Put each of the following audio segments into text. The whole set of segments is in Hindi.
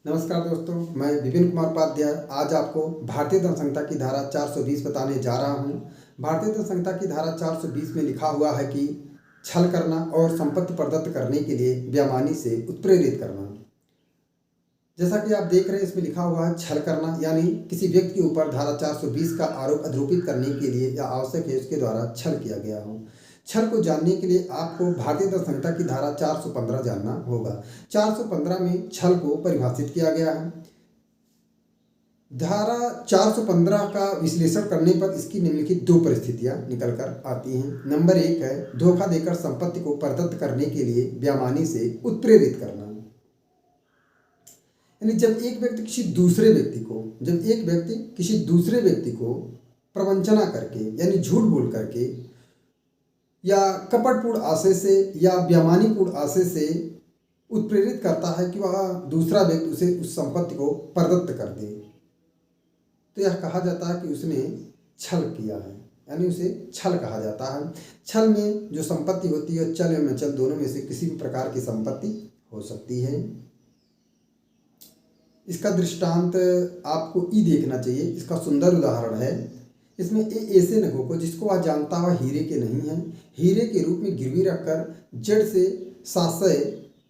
नमस्कार दोस्तों, मैं विपिन कुमार उपाध्याय आज आपको भारतीय दंड संहिता की धारा 420 बताने जा रहा हूं। भारतीय दंड संहिता की धारा 420 में लिखा हुआ है कि छल करना और संपत्ति प्रदत्त करने के लिए बेईमानी से उत्प्रेरित करना। जैसा कि आप देख रहे हैं, इसमें लिखा हुआ है छल करना, यानी किसी व्यक्ति के ऊपर धारा 420 का आरोप आरोपित करने के लिए या आवश्यक है उसके द्वारा छल किया गया हो। छल को जानने के लिए आपको भारतीय दंड संहिता की धारा 415 जानना होगा। 415 में छल को परिभाषित किया गया है। धारा 415 का विश्लेषण करने पर इसकी निम्नलिखित दो परिस्थितियां निकल कर आती हैं। नंबर 1 है धोखा देकर संपत्ति को प्रदत्त करने के लिए बेईमानी से उत्प्रेरित करना। यानी जब एक व्यक्ति किसी दूसरे व्यक्ति को प्रवंचना करके यानी झूठ बोल करके या कपटपूर्ण आशय से या बेईमानीपूर्ण आशय से उत्प्रेरित करता है कि वह दूसरा व्यक्ति उसे उस संपत्ति को प्रदत्त कर दे, तो यह कहा जाता है कि उसने छल किया है, यानी उसे छल कहा जाता है। छल में जो संपत्ति होती है चल एवं अचल दोनों में से किसी भी प्रकार की संपत्ति हो सकती है। इसका दृष्टांत आपको देखना चाहिए। इसका सुंदर उदाहरण है। इसमें ऐसे नगों को जिसको वह जानता हुआ हीरे के नहीं हैं, हीरे के रूप में गिरवी रखकर जड़ से साशय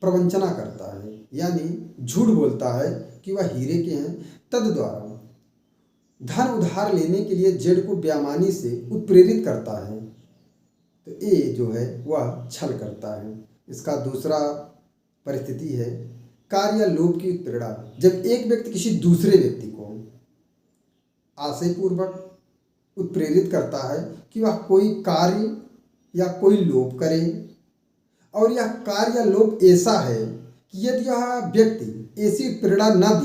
प्रवंचना करता है, यानी झूठ बोलता है कि वह हीरे के हैं। तद द्वारा धन उधार लेने के लिए जड़ को बेईमानी से उत्प्रेरित करता है, तो ये जो है वह छल करता है। इसका दूसरा परिस्थिति है कार्य या लोभ की उत्प्रेरणा। जब एक व्यक्ति किसी दूसरे व्यक्ति को आशयपूर्वक उत्प्रेरित करता है कि वह कोई कार्य या कोई लोभ करे, और यह कार्य या लोभ ऐसा है कि यदि यह व्यक्ति ऐसी उत्प्रेरणा न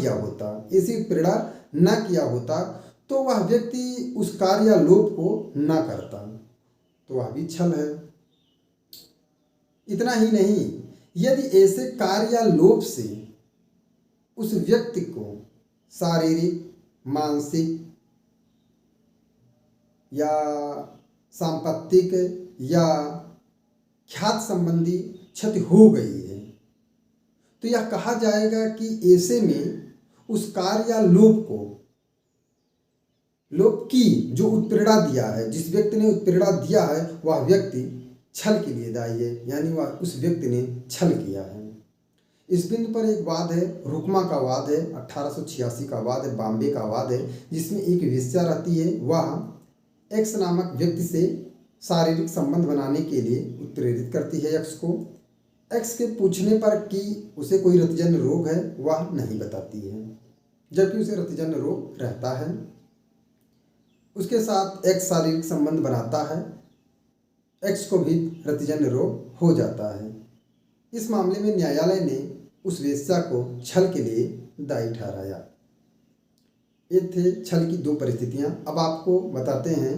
किया होता तो वह व्यक्ति उस कार्य या लोभ को न करता, तो वह भी छल है। इतना ही नहीं, यदि ऐसे कार्य या लोभ से उस व्यक्ति को शारीरिक, मानसिक या सांपत्तिक या ख्यात संबंधी क्षति हो गई है, तो यह कहा जाएगा कि ऐसे में उस कार्य या लोभ की जो उत्प्रेरणा दिया है, जिस व्यक्ति ने उत्प्रेरणा दिया है वह व्यक्ति छल के लिए दायी है, यानी वह उस व्यक्ति ने छल किया है। इस बिंदु पर एक वाद है, रुकमा का वाद है, 1886 का वाद है, बॉम्बे का वाद है, जिसमें एक वेश्या रहती है, वह एक्स नामक व्यक्ति से शारीरिक संबंध बनाने के लिए उत्प्रेरित करती है एक्स को। एक्स के पूछने पर कि उसे कोई रतिजन्य रोग है वह नहीं बताती है, जबकि उसे रतिजन्य रोग रहता है। उसके साथ एक्स शारीरिक संबंध बनाता है, एक्स को भी रतिजन्य रोग हो जाता है। इस मामले में न्यायालय ने उस वेश्या को छल के लिए दायी ठहराया। ये थे छल की दो परिस्थितियां। अब आपको बताते हैं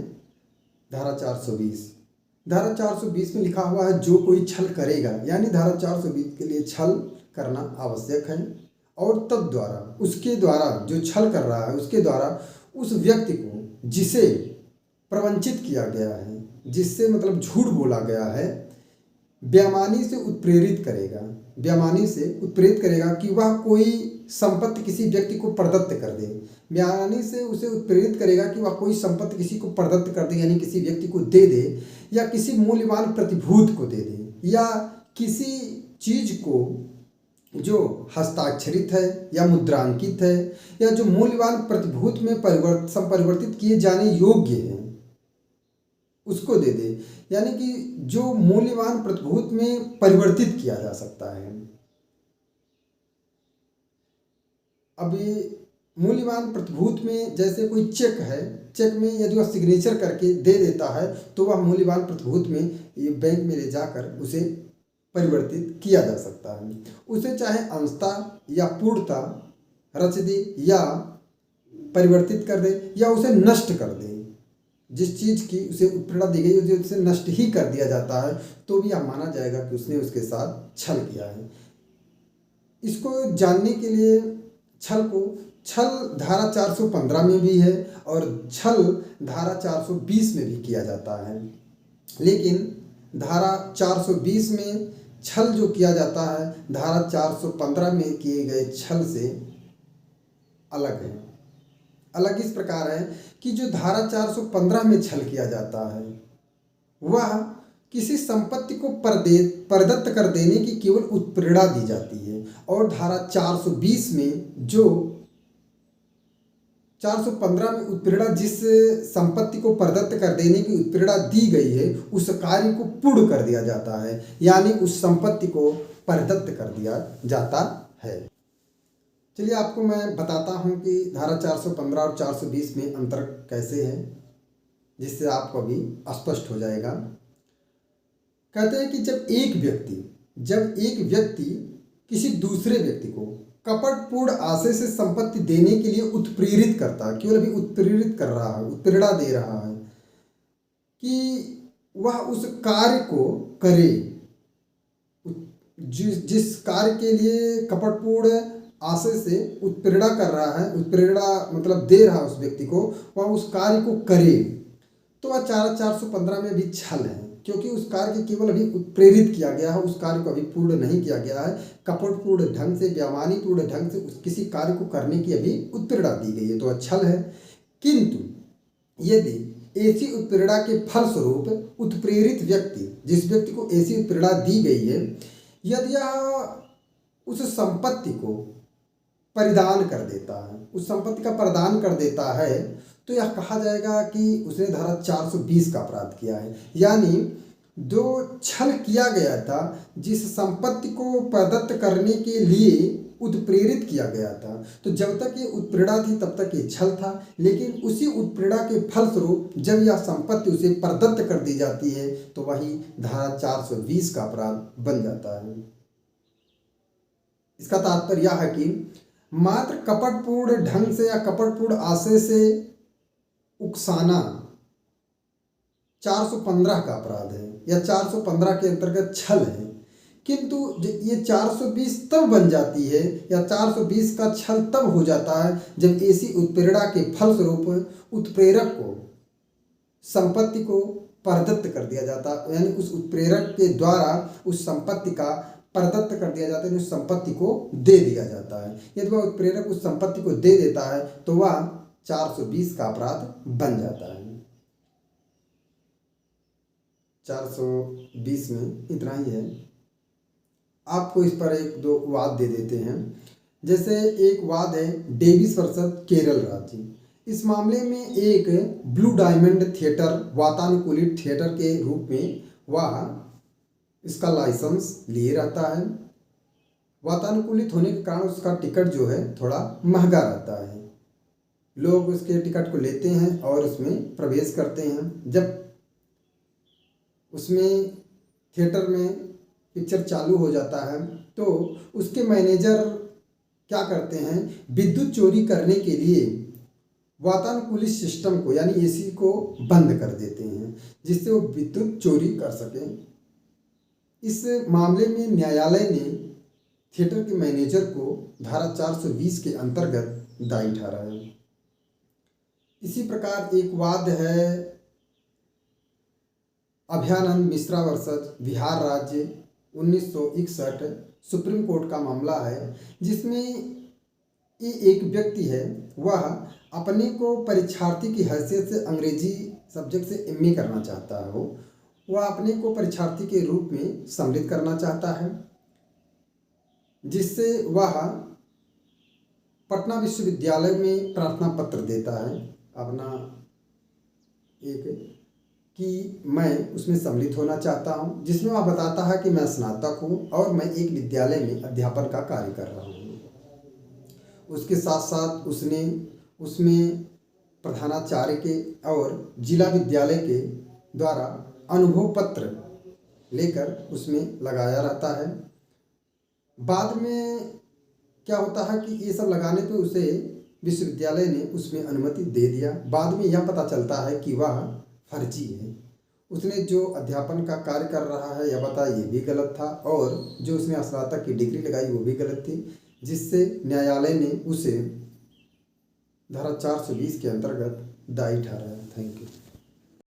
धारा 420। धारा 420 में लिखा हुआ है जो कोई छल करेगा, यानी धारा 420 के लिए छल करना आवश्यक है, और तब द्वारा उसके द्वारा जो छल कर रहा है उसके द्वारा उस व्यक्ति को जिसे प्रवंचित किया गया है, जिससे मतलब झूठ बोला गया है, बेईमानी से उत्प्रेरित करेगा कि वह कोई संपत्ति किसी व्यक्ति को प्रदत्त कर दे। बेईमानी से उसे उत्प्रेरित करेगा कि वह कोई संपत्ति किसी को प्रदत्त कर दे, यानी किसी व्यक्ति को दे दे, या किसी मूल्यवान प्रतिभूत को दे दे, या किसी चीज को जो हस्ताक्षरित है या मुद्रांकित है या जो मूल्यवान प्रतिभूत में परिवर्तित किए जाने योग्य है उसको दे दे, यानी कि जो मूल्यवान प्रतिभूत में परिवर्तित किया जा सकता है। अब ये मूल्यवान प्रतिभूत में जैसे कोई चेक है, चेक में यदि वह सिग्नेचर करके दे देता है तो वह मूल्यवान प्रतिभूत में ये बैंक में ले जाकर उसे परिवर्तित किया जा सकता है। उसे चाहे अंशतः या पूर्णतः रच दे या परिवर्तित कर दे या उसे नष्ट कर दे। जिस चीज़ की उसे उत्प्रेरणा दी गई है उसे नष्ट ही कर दिया जाता है, तो भी यह माना जाएगा कि उसने उसके साथ छल किया है। इसको जानने के लिए छल धारा 415 में भी है और छल धारा 420 में भी किया जाता है, लेकिन धारा 420 में छल जो किया जाता है धारा 415 में किए गए छल से अलग है। अलग इस प्रकार है कि जो धारा 415 में छल किया जाता है वह किसी संपत्ति को परदत्त कर देने की केवल उत्प्रेरणा दी जाती है, और धारा 420 में जो 415 में उत्प्रेरणा जिस संपत्ति को परदत्त कर देने की उत्प्रेरणा दी गई है उस कार्य को पूर्ण कर दिया जाता है, यानी उस संपत्ति को परदत्त कर दिया जाता है। चलिए आपको मैं बताता हूं कि धारा 415 और 420 में अंतर कैसे है, जिससे आपको अभी स्पष्ट हो जाएगा। कहते हैं कि जब एक व्यक्ति किसी दूसरे व्यक्ति को कपटपूर्ण आशय से संपत्ति देने के लिए उत्प्रेरित करता है, केवल अभी उत्प्रेरित कर रहा है, उत्प्रेरणा दे रहा है कि वह उस कार्य को करे, जिस कार्य के लिए कपटपूर्ण आशय से उत्प्रेरणा कर रहा है, उत्प्रेरणा मतलब दे रहा है उस व्यक्ति को, वह उस कार्य को करे, तो वह 415 में भी छल है, क्योंकि उस कार्य के केवल अभी उत्प्रेरित किया गया है, उस कार्य को अभी पूर्ण नहीं किया गया है। कपटपूर्ण ढंग से, बेईमानीपूर्ण ढंग से उस किसी कार्य को करने की अभी उत्प्रेरणा दी गई है, तो छल है। किंतु यदि ऐसी उत्प्रेरणा के फलस्वरूप उत्प्रेरित व्यक्ति, जिस व्यक्ति को ऐसी उत्प्रेरणा दी गई है, यदि यह उस संपत्ति को परिदान कर देता है, उस संपत्ति का प्रदान कर देता है, तो यह कहा जाएगा कि उसने धारा 420 का अपराध किया है। यानी जो छल किया गया था, जिस संपत्ति को प्रदत्त करने के लिए उत्प्रेरित किया गया था, तो जब तक ये उत्प्रेरणा थी तब तक ये छल था, लेकिन उसी उत्प्रेरणा के फलस्वरूप जब यह संपत्ति उसे प्रदत्त कर दी जाती है तो वही धारा 420 का अपराध बन जाता है। इसका तात्पर्य यह है कि मात्र कपटपूर्ण ढंग से या कपटपूर्ण आशय से उकसाना 415 का अपराध है, या 415 के अंतर्गत छल है। किंतु ये 420 तब बन जाती है, या 420 का छल तब हो जाता है जब ऐसी उत्प्रेरणा के फलस्वरूप उत्प्रेरक को संपत्ति को परदत्त कर दिया जाता है, यानी उस उत्प्रेरक के द्वारा उस संपत्ति का प्रदत्त कर दिया जाता है, उस संपत्ति को दे दिया जाता है। यदि वह उत्प्रेरक उस संपत्ति को दे देता है तो वह 420 का अपराध बन जाता है। 420 में इतना ही है। आपको इस पर एक दो वाद दे देते हैं। जैसे एक वाद है डेविस वर्सेस केरल राज्य। इस मामले में एक ब्लू डायमंड थिएटर वातानुकूलित थिएटर के रूप में वह इसका लाइसेंस लिए रहता है। वातानुकूलित होने के कारण उसका टिकट जो है थोड़ा महंगा रहता है। लोग उसके टिकट को लेते हैं और उसमें प्रवेश करते हैं। जब उसमें थिएटर में पिक्चर चालू हो जाता है तो उसके मैनेजर क्या करते हैं, विद्युत चोरी करने के लिए वातानुकूलित सिस्टम को यानी एसी को बंद कर देते हैं, जिससे वो विद्युत चोरी कर सकें। इस मामले में न्यायालय ने थिएटर के मैनेजर को धारा 420 के अंतर्गत दायी ठहराया है। इसी प्रकार एक वाद है अभयानंद मिश्रा वर्सेस बिहार राज्य 1961 सुप्रीम कोर्ट का मामला है, जिसमें ये एक व्यक्ति है, वह अपने को परीक्षार्थी की हैसियत से अंग्रेजी सब्जेक्ट से एमए करना चाहता है। वह अपने को परीक्षार्थी के रूप में सम्मिलित करना चाहता है, जिससे वह पटना विश्वविद्यालय में प्रार्थना पत्र देता है अपना एक कि मैं उसमें सम्मिलित होना चाहता हूं, जिसमें वह बताता है कि मैं स्नातक हूं और मैं एक विद्यालय में अध्यापन का कार्य कर रहा हूं। उसके साथ साथ उसने उसमें प्रधानाचार्य के और जिला विद्यालय के द्वारा अनुभव पत्र लेकर उसमें लगाया रहता है। बाद में क्या होता है कि ये सब लगाने पे उसे विश्वविद्यालय ने उसमें अनुमति दे दिया। बाद में यह पता चलता है कि वह फर्जी है। उसने जो अध्यापन का कार्य कर रहा है यह बता ये भी गलत था, और जो उसने स्नातक की डिग्री लगाई वो भी गलत थी, जिससे न्यायालय ने उसे धारा 420 के अंतर्गत दायी ठहराया। Thank you.